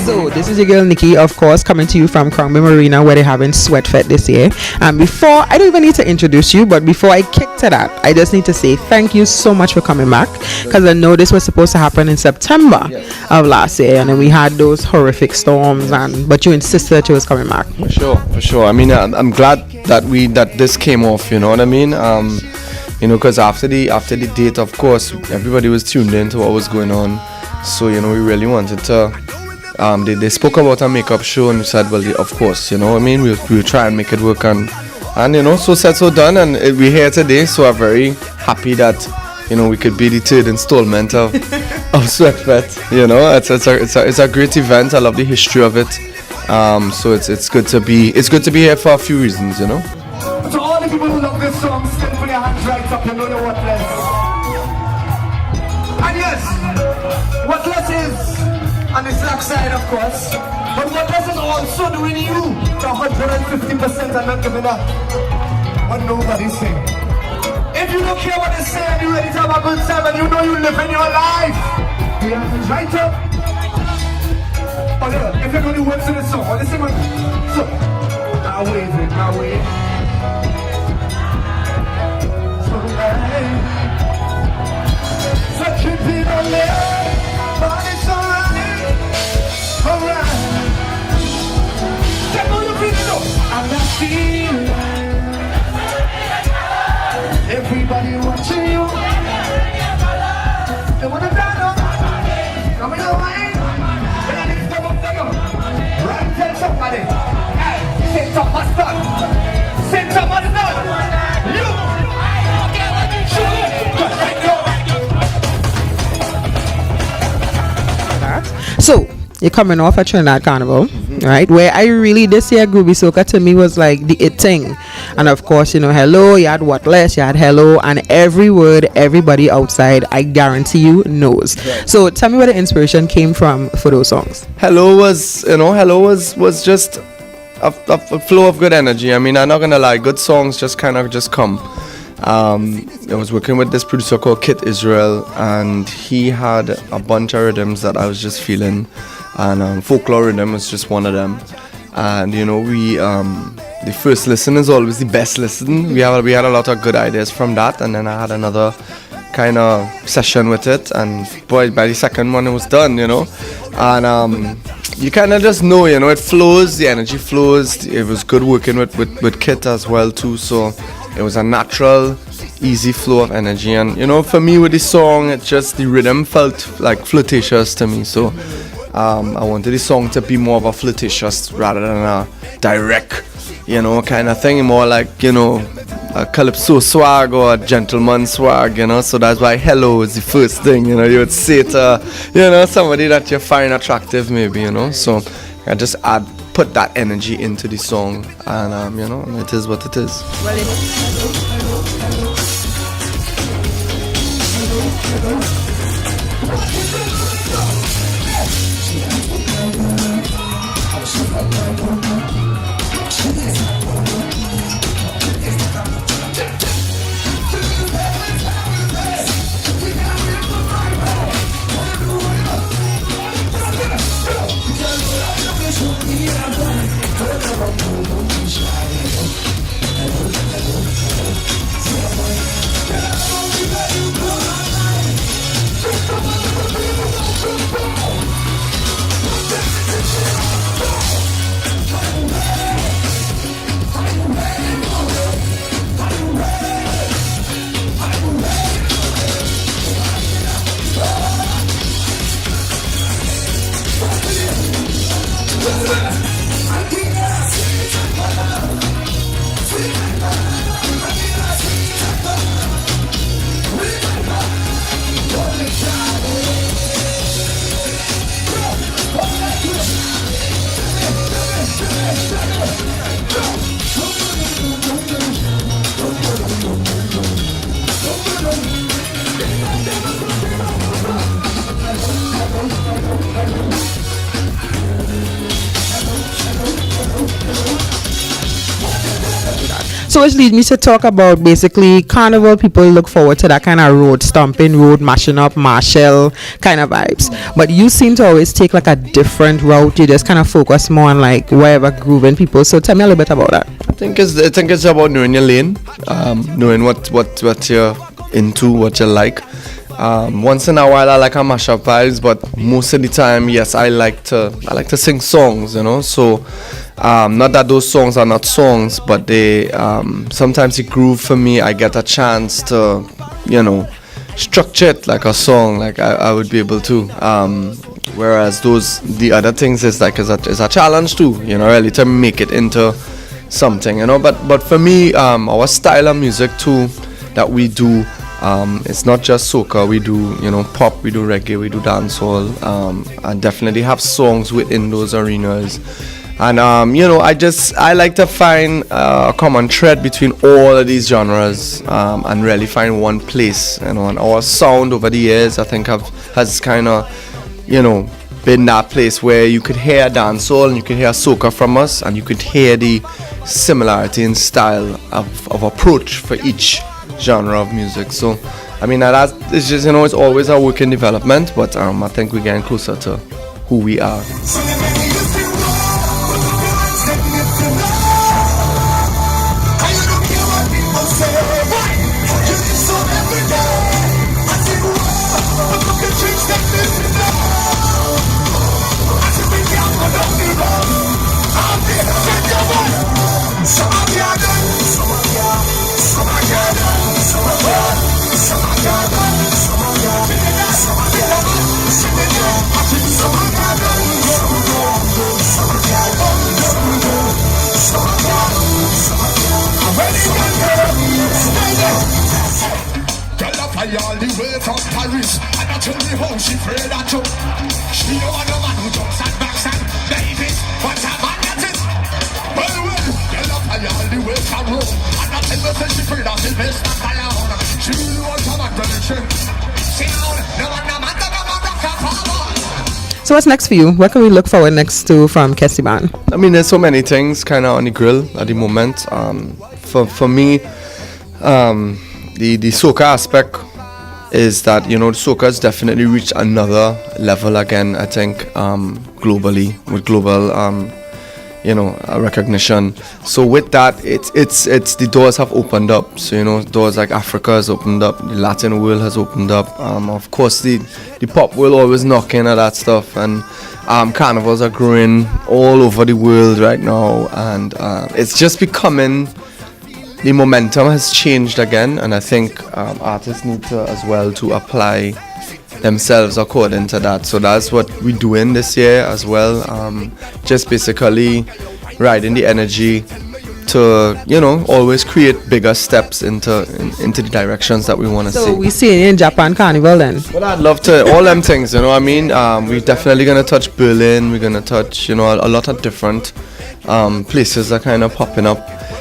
So this is your girl Niki, of course, coming to you from Crombie Marina, where they're having Sweat Fest this year. And before, I don't even need to introduce you, but before I kick to that, I just need to say thank you so much for coming back, because I know this was supposed to happen in September of last year, and then we had those horrific storms, but you insisted that you was coming back. For sure. I mean, I'm glad that this came off. You know what I mean? Because after the date, of course, everybody was tuned in to what was going on. So we really wanted to. They spoke about a makeup show and we said, well, of course, we'll try and make it work, and so said, so done, and we're here today. So I'm very happy that we could be the third installment of Sweatfest. It's a great event. I love the history of it. So it's good to be here for a few reasons. To all the people who love this song, still put your hands right up. You know the what less. And yes, what less is on the slack side, of course, but what less is also doing you to 150% and not giving up what nobody's saying. If you don't care what they say and you're ready to have a good time and you know you live in your life, you have to right up. Oh yeah, if you're going to work to the song, listen with me. So, now wait. So, so keep it on there, but it's alright. Alright. Step on your feet, I'm not feeling. Everybody watching you. They wanna stand up. Come in the way. When I need to step up. Right, tell somebody. Hey, sit up, mustard. Sit up, mustard. You. So you're coming off at Trinidad Carnival, right? Where I really, this year Groovy Soca to me was like the it thing. And of course, Hello, you had What Less, you had Hello, and every word everybody outside, I guarantee you, knows. Right. So tell me where the inspiration came from for those songs. Hello was just a flow of good energy. I mean, I'm not gonna lie, good songs just come. I was working with this producer called Kit Israel, and he had a bunch of rhythms that I was just feeling, and folklore rhythm was just one of them. And the first listen is always the best listen. We had a lot of good ideas from that, and then I had another kind of session with it, and boy, by the second one it was done, and you kind of just know, it flows, the energy flows. It was good working with Kit as well too, so it was a natural, easy flow of energy. And for me with this song, it's just the rhythm felt like flirtatious to me, so I wanted the song to be more of a flirtatious rather than a direct, kind of thing, more like a calypso swag or a gentleman swag, so that's why hello is the first thing, you would say to, somebody that you find attractive maybe, so I just put that energy into the song, and it is what it is. So which leads me to talk about basically carnival. People look forward to that kind of road stomping, road mashing up, martial kind of vibes. But you seem to always take like a different route. You just kind of focus more on like wherever grooving people. So tell me a little bit about that. I think it's about knowing your lane, knowing what you're into, what you like. Once in a while I like a mashup vibes, but most of the time, yes, I like to sing songs, you know. So not that those songs are not songs, but they sometimes the groove for me, I get a chance to, you know, structure it like a song, like I would be able to. Whereas the other things is like is a challenge too, you know, really to make it into something, you know. But for me, our style of music too that we do. It's not just soca. We do, you know, pop, we do reggae, we do dancehall, and definitely have songs within those arenas. And you know, I like to find a common thread between all of these genres, and really find one place. You know, and our sound over the years, I think, has kind of, you know, been that place where you could hear dancehall and you could hear soca from us, and you could hear the similarity in style of approach for each genre of music. So I mean, it's just, you know, it's always a work in development, but I think we're getting closer to who we are. All the way from Paris, and I tell me how she afraid of you. She know the man who jumps and backs and Davis, what a man that is. Well, girl up all the way from Rome, and I tell me that she afraid of Sylvester Stallone. She knows how much religion. She knows no man So what's next for you? What can we look forward next to from KES Band? I mean, there's so many things kind of on the grill at the moment. For me, the soca aspect is that, you know, soca has definitely reached another level again, I think, globally, with global you know, recognition. So with that, it's the doors have opened up. So, you know, doors like Africa has opened up, the Latin world has opened up. Of course, the pop world always knocking at that stuff, and carnivals are growing all over the world right now, and it's just becoming. The momentum has changed again, and I think artists need to as well to apply themselves according to that. So that's what we're doing this year as well. Just basically riding the energy to, you know, always create bigger steps into the directions that we want to see. So we see it in Japan Carnival then? Well, I'd love to, all them things, you know what I mean? We're definitely going to touch Berlin, we're going to touch, you know, a lot of different places are kind of popping up.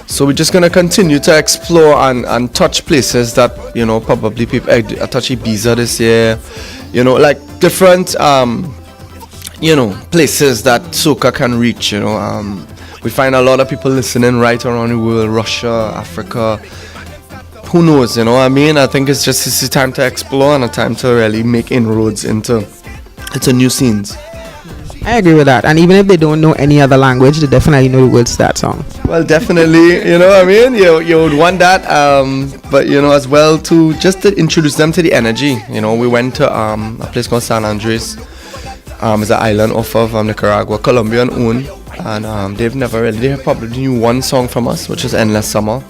So we're just going to continue to explore and touch places that, you know, probably people, I touch Ibiza this year, you know, like different, you know, places that soca can reach, you know. We find a lot of people listening right around the world, Russia, Africa, who knows, you know what I mean? I think it's a time to explore and a time to really make inroads into new scenes. I agree with that. And even if they don't know any other language, they definitely know the words to that song. Well, definitely, you know what I mean? You would want that, but, you know, as well to just to introduce them to the energy. You know, we went to a place called San Andres. It's an island off of Nicaragua, Colombian owned. And they probably knew one song from us, which is Endless Summer.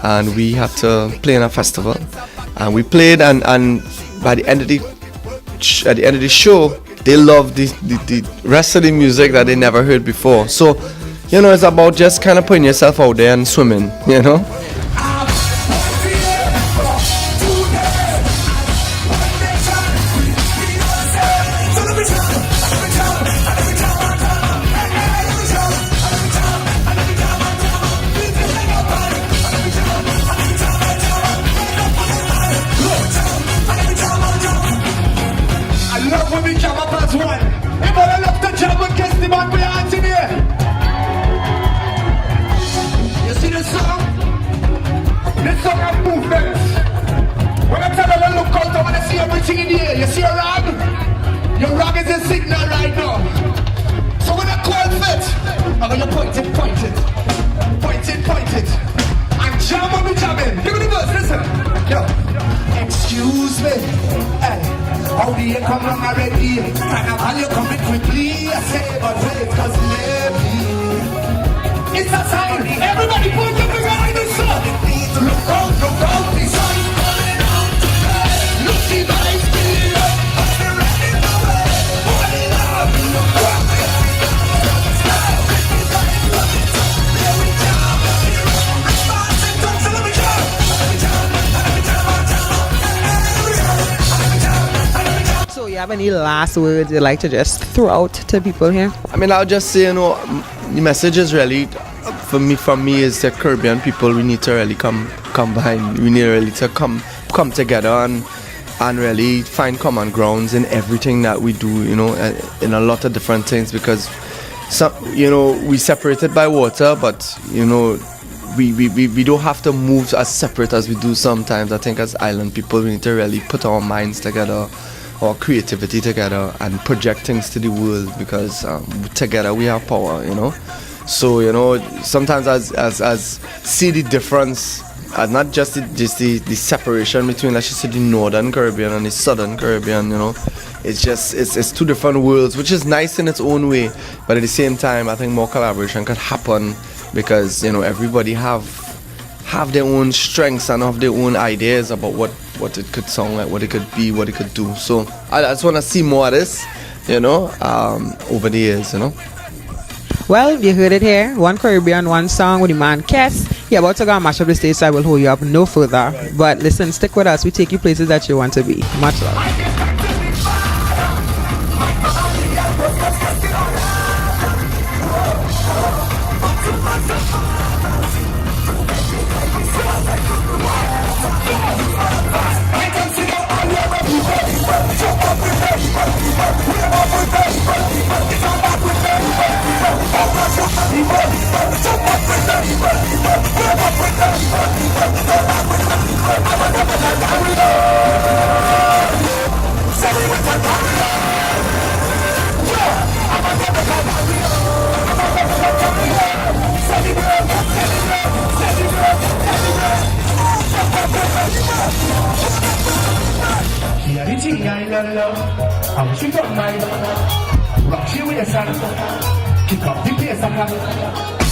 And we had to play in a festival. And we played, and by the end of the show, they loved the rest of the music that they never heard before. So, you know, it's about just kind of putting yourself out there and swimming, you know? You see your rag? Your rag is a signal right now. So when I call fit, I'm gonna point it. And jam on me jamming. Give me the verse, listen. Yo. Excuse me. Hey. How do you come on already? Can I call you coming quickly? I say, but wait, cause maybe it's a sign. Everybody put your finger in the sun. Look out, the sun coming out today. Look the lights being up. I'm running away. Holding up, look up. So you have any last words you'd like to just throw out to people here? I mean, I'll just say, the message is really, for me, is that Caribbean people, we need to really come behind. We need really to come together and really find common grounds in everything that we do, in a lot of different things, because we separated by water, but we don't have to move as separate as we do sometimes. I think as island people, we need to really put our minds together, our creativity together, and project things to the world, because together we have power, So sometimes as see the difference, not just the separation between, let's just say, the Northern Caribbean and the Southern Caribbean, It's just it's two different worlds, which is nice in its own way, but at the same time, I think more collaboration could happen, because everybody have their own strengths and have their own ideas about what it could sound like, what it could be, what it could do. So I just want to see more of this, over the years, Well, you heard it here. One Caribbean, one song with the man KES. You're about to go and mash up the stage, so I will hold you up no further. But listen, stick with us. We take you places that you want to be. Much love. Rock you with a sun, kick up the pace and